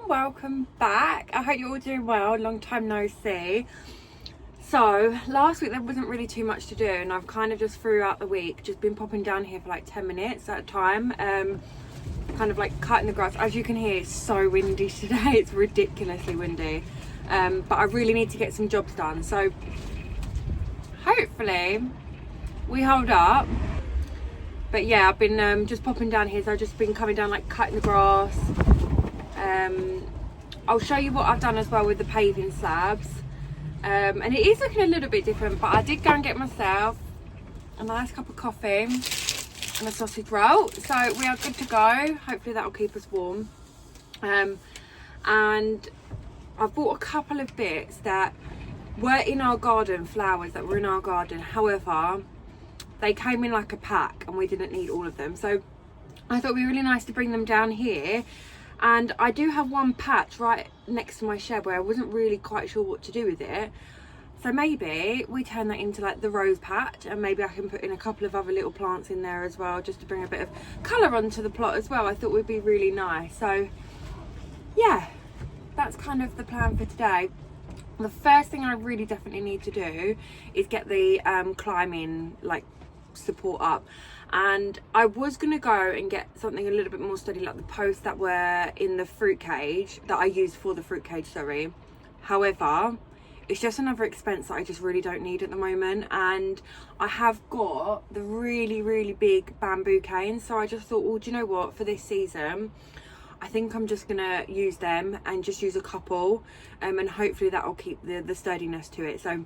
everyone, welcome back. I hope you're all doing well. Long time no see. So last week there wasn't really too much to do, and I've kind of just throughout the week just been popping down here for like 10 minutes at a time, kind of like cutting the grass. As you can hear, it's so windy today. It's ridiculously windy, but I really need to get some jobs done, so hopefully we hold up. But yeah, I've been just popping down here, so I've just been coming down, like cutting the grass. I'll show you what I've done as well with the paving slabs, and it is looking a little bit different, but I did go and get myself a nice cup of coffee and a sausage roll, so we are good to go. Hopefully that will keep us warm. And I've bought a couple of bits that were in our garden, flowers that were in our garden, however they came in like a pack and we didn't need all of them, so I thought it'd be really nice to bring them down here. And I do have one patch right next to my shed where I wasn't really quite sure what to do with it, so maybe we turn that into like the rose patch, and maybe I can put in a couple of other little plants in there as well, just to bring a bit of colour onto the plot as well. I thought would be really nice. So yeah, that's kind of the plan for today. The first thing I really definitely need to do is get the climbing like support up, and I was gonna go and get something a little bit more sturdy, like the posts that were in the fruit cage that I used for the fruit cage, sorry. However, it's just another expense that I just really don't need at the moment, and I have got the really big bamboo canes, so I just thought, well, do you know what, for this season I think I'm just gonna use them and just use a couple, and hopefully that will keep the sturdiness to it, so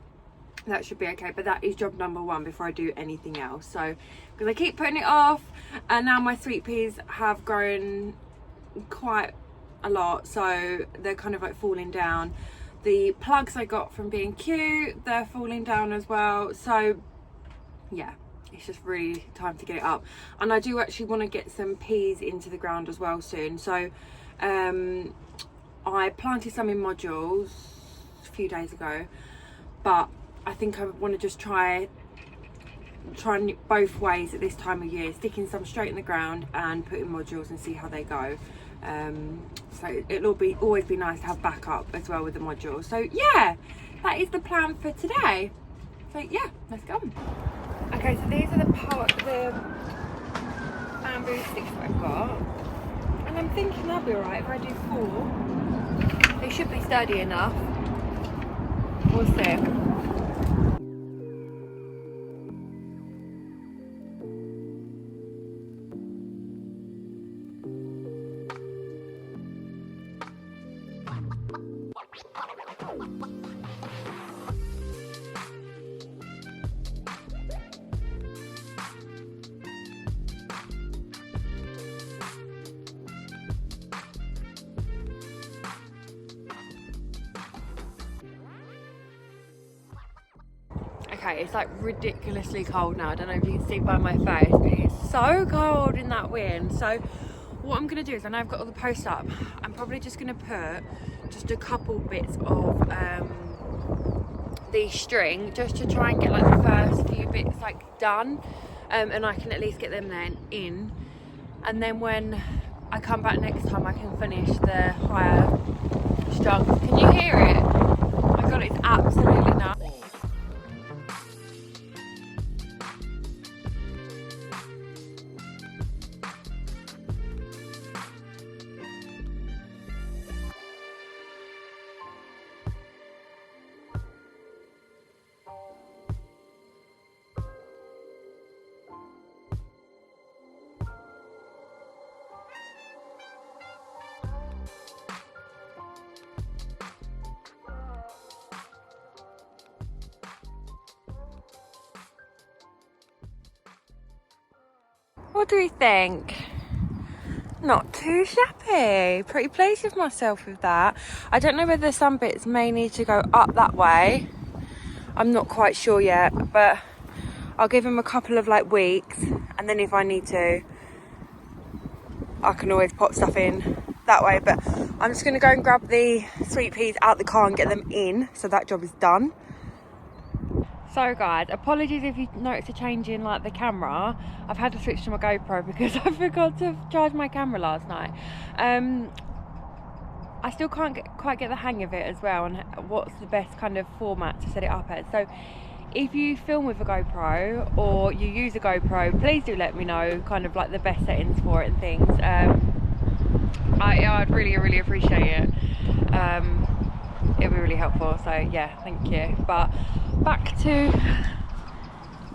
that should be okay. But that is job number one before I do anything else. So because I keep putting it off, and now my sweet peas have grown quite a lot, so they're kind of like falling down. The plugs I got from being cute, they're falling down as well, so yeah, it's just really time to get it up. And I do actually want to get some peas into the ground as well soon, so I planted some in modules a few days ago, but I think I want to just try both ways at this time of year, sticking some straight in the ground and putting modules and see how they go. So it'll always be nice to have backup as well with the modules. So yeah, that is the plan for today. So yeah, let's go. Okay, so these are the bamboo sticks that I've got, and I'm thinking that'll be alright if I do 4. They should be sturdy enough. We'll see. Okay, it's like ridiculously cold now. I don't know if you can see by my face, but it's so cold in that wind. So what I'm going to do is, I know I've got all the posts up, I'm probably just going to put just a couple bits of the string, just to try and get like the first few bits like done, and I can at least get them then in, and then when I come back next time I can finish the higher strung. Can you hear it? Oh my god, it's absolutely nuts. What do we think? Not too shabby. Pretty pleased with myself with that. I don't know whether some bits may need to go up that way. I'm not quite sure yet, but I'll give them a couple of like weeks, and then if I need to, I can always pop stuff in that way. But I'm just gonna go and grab the sweet peas out the car and get them in, so that job is done. So guys, apologies if you notice a change in like the camera. I've had to switch to my GoPro because I forgot to charge my camera last night. I still can't quite get the hang of it as well, and what's the best kind of format to set it up at. So if you film with a GoPro or you use a GoPro, please do let me know kind of like the best settings for it and things. I'd really appreciate it. It'd be really helpful, so yeah, thank you. But back to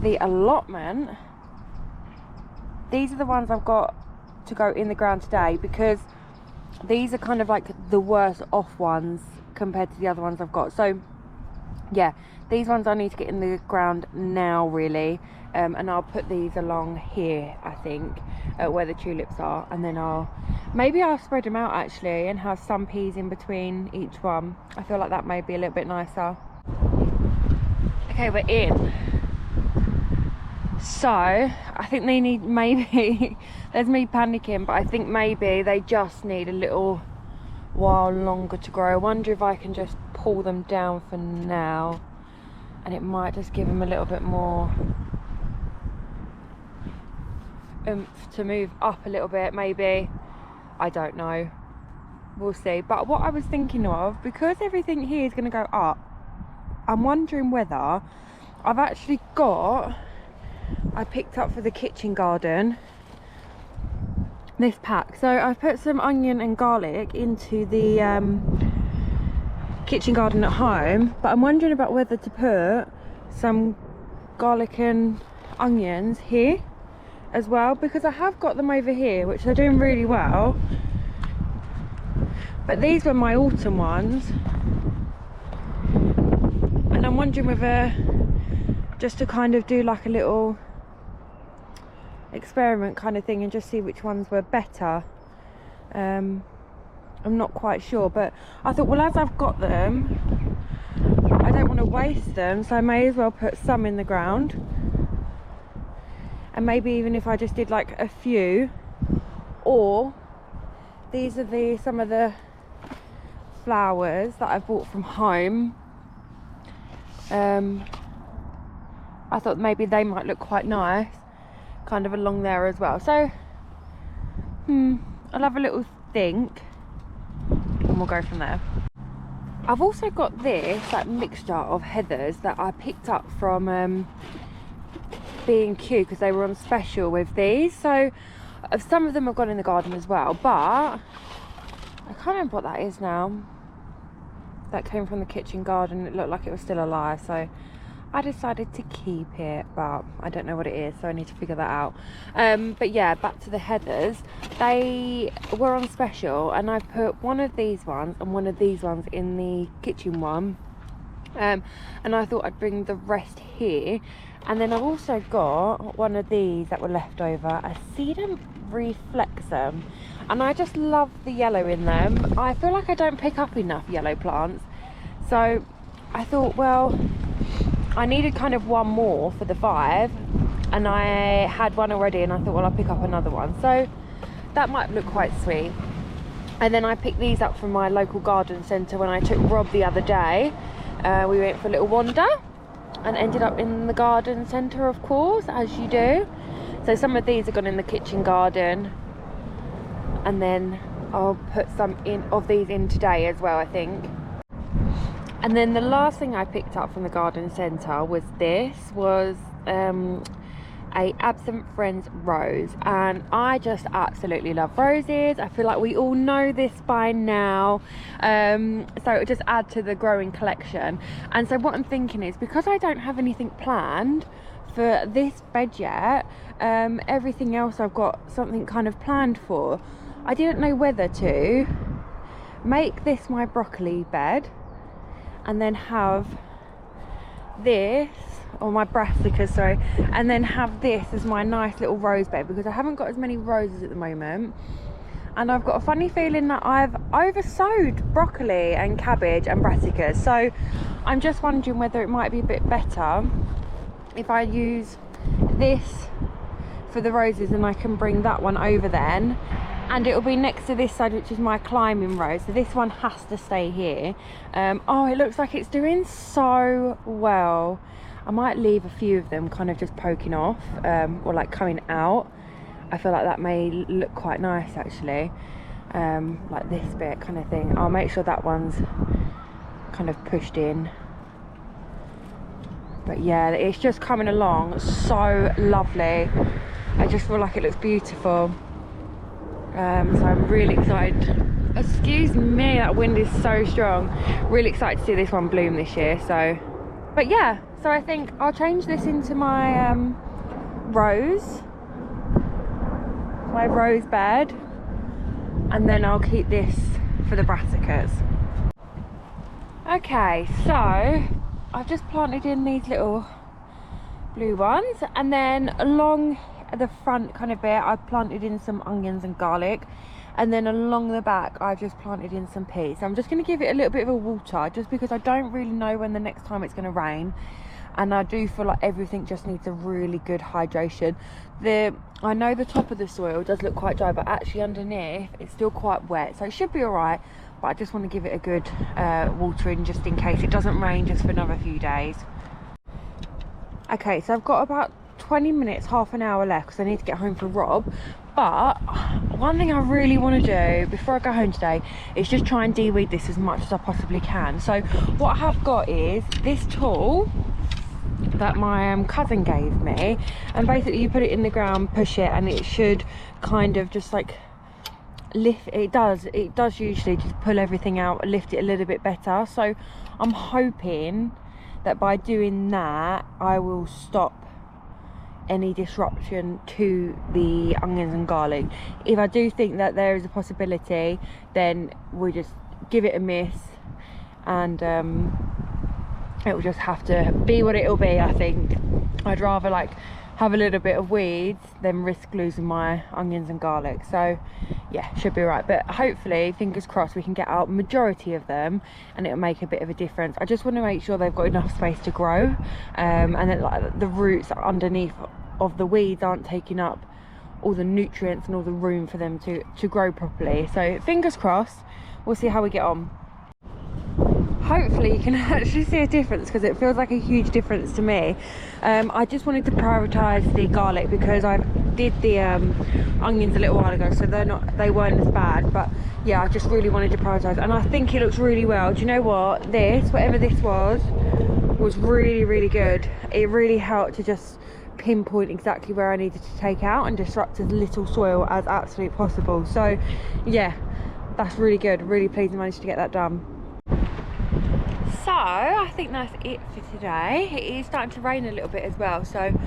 the allotment. These are the ones I've got to go in the ground today, because these are kind of like the worst off ones compared to the other ones I've got. So yeah, these ones I need to get in the ground now, really. And I'll put these along here, I think, where the tulips are, and then maybe I'll spread them out actually and have some peas in between each one. I feel like that may be a little bit nicer. Okay, we're in. So I think they need, maybe there's me panicking, but I think maybe they just need a little while longer to grow. I wonder if I can just pull them down for now, and it might just give them a little bit more oomph to move up a little bit, maybe. I don't know, we'll see. But what I was thinking of, because everything here is going to go up, I'm wondering whether I've actually got, I picked up for the kitchen garden this pack. So I've put some onion and garlic into the kitchen garden at home, but I'm wondering about whether to put some garlic and onions here as well, because I have got them over here which are doing really well, but these were my autumn ones, and I'm wondering whether just to kind of do like a little experiment kind of thing and just see which ones were better. I'm not quite sure, but I thought, well, as I've got them, I don't want to waste them, so I may as well put some in the ground. And maybe even if I just did like a few, or these are some of the flowers that I bought from home. I thought maybe they might look quite nice kind of along there as well. So I'll have a little think and we'll go from there. I've also got this like mixture of heathers that I picked up from B&Q because they were on special with these. So some of them have gone in the garden as well, but I can't remember what that is now. That came from the kitchen garden. It looked like it was still alive, so I decided to keep it, but I don't know what it is, so I need to figure that out. But yeah, back to the heathers. They were on special, and I put one of these ones and one of these ones in the kitchen one, and I thought I'd bring the rest here. And then I've also got one of these that were left over, a sedum reflexum, and I just love the yellow in them. I feel like I don't pick up enough yellow plants, so I thought, well, I needed kind of one more for the 5, and I had one already, and I thought, well, I'll pick up another one, so that might look quite sweet. And then I picked these up from my local garden centre when I took Rob the other day. We went for a little wander and ended up in the garden centre, of course, as you do. So some of these are gone in the kitchen garden, and then I'll put some of these in today as well, I think. And then the last thing I picked up from the garden centre was a Absent Friends rose, and I just absolutely love roses. I feel like we all know this by now, so it would just add to the growing collection. And so what I'm thinking is, because I don't have anything planned for this bed yet, everything else I've got something kind of planned for. I didn't know whether to make this my broccoli bed and then have this, or my brassicas, sorry, and then have this as my nice little rose bed, because I haven't got as many roses at the moment, and I've got a funny feeling that I've oversowed broccoli and cabbage and brassicas. So I'm just wondering whether it might be a bit better if I use this for the roses, and I can bring that one over then, and it'll be next to this side, which is my climbing rose. So this one has to stay here. Oh, it looks like it's doing so well. I might leave a few of them kind of just poking off, or like coming out. I feel like that may look quite nice actually. like this bit kind of thing. I'll make sure that one's kind of pushed in. But yeah, it's just coming along so lovely. I just feel like it looks beautiful. So I'm really excited. Excuse me, that wind is so strong. Really excited to see this one bloom this year. So, but yeah, so I think I'll change this into my rose bed, and then I'll keep this for the brassicas. Okay, so I've just planted in these little blue ones, and then along the front kind of bit I've planted in some onions and garlic, and then along the back I've just planted in some peas. So I'm just going to give it a little bit of a water, just because I don't really know when the next time it's going to rain, and I do feel like everything just needs a really good hydration. I know the top of the soil does look quite dry, but actually underneath it's still quite wet, so it should be all right. But I just want to give it a good watering, just in case it doesn't rain just for another few days. Okay, so I've got about 20 minutes, half an hour left, because I need to get home for Rob. But one thing I really want to do before I go home today is just try and de-weed this as much as I possibly can. So what I have got is this tool that my cousin gave me, and basically you put it in the ground, push it, and it should kind of just like lift. It does usually just pull everything out, lift it a little bit better. So I'm hoping that by doing that I will stop any disruption to the onions and garlic. If I do think that there is a possibility, then we'll just give it a miss, and it will just have to be what it'll be. I think I'd rather like have a little bit of weeds than risk losing my onions and garlic. So yeah, should be right. But hopefully, fingers crossed, we can get out majority of them and it'll make a bit of a difference. I just want to make sure they've got enough space to grow, and that like the roots underneath of the weeds aren't taking up all the nutrients and all the room for them to grow properly. So fingers crossed, we'll see how we get on. Hopefully you can actually see a difference, because it feels like a huge difference to me. I just wanted to prioritize the garlic because I did the onions a little while ago, so they weren't as bad. But yeah, I just really wanted to prioritize, and I think it looks really well. Do you know what, whatever this was really, really good. It really helped to just pinpoint exactly where I needed to take out and disrupt as little soil as absolutely possible. So yeah, that's really good. Really pleased I managed to get that done. So I think that's it for today. It is starting to rain a little bit as well, so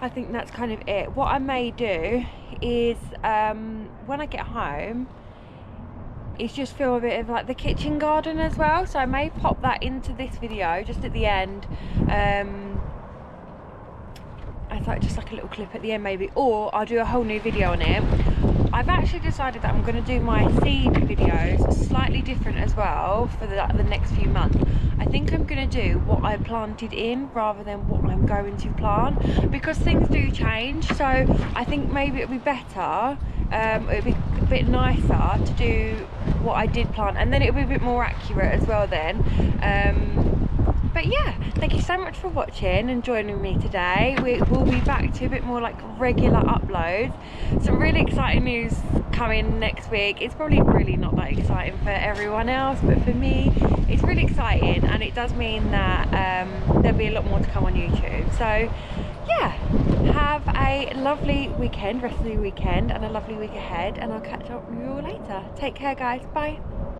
I think that's kind of it. What I may do is when I get home is just film a bit of like the kitchen garden as well, so I may pop that into this video just at the end. I thought just like a little clip at the end maybe, or I'll do a whole new video on it. I've actually decided that I'm going to do my seed videos slightly different as well for the next few months. I think I'm going to do what I planted in rather than what I'm going to plant, because things do change. So I think maybe it'll be better, it'll be a bit nicer to do what I did plant, and then it'll be a bit more accurate as well then. But yeah, thank you so much for watching and joining me today. We will be back to a bit more like regular uploads. Some really exciting news coming next week. It's probably really not that exciting for everyone else, but for me it's really exciting, and it does mean that there'll be a lot more to come on YouTube. So yeah, have a lovely weekend, rest of the weekend, and a lovely week ahead, and I'll catch up with you all later. Take care guys, bye.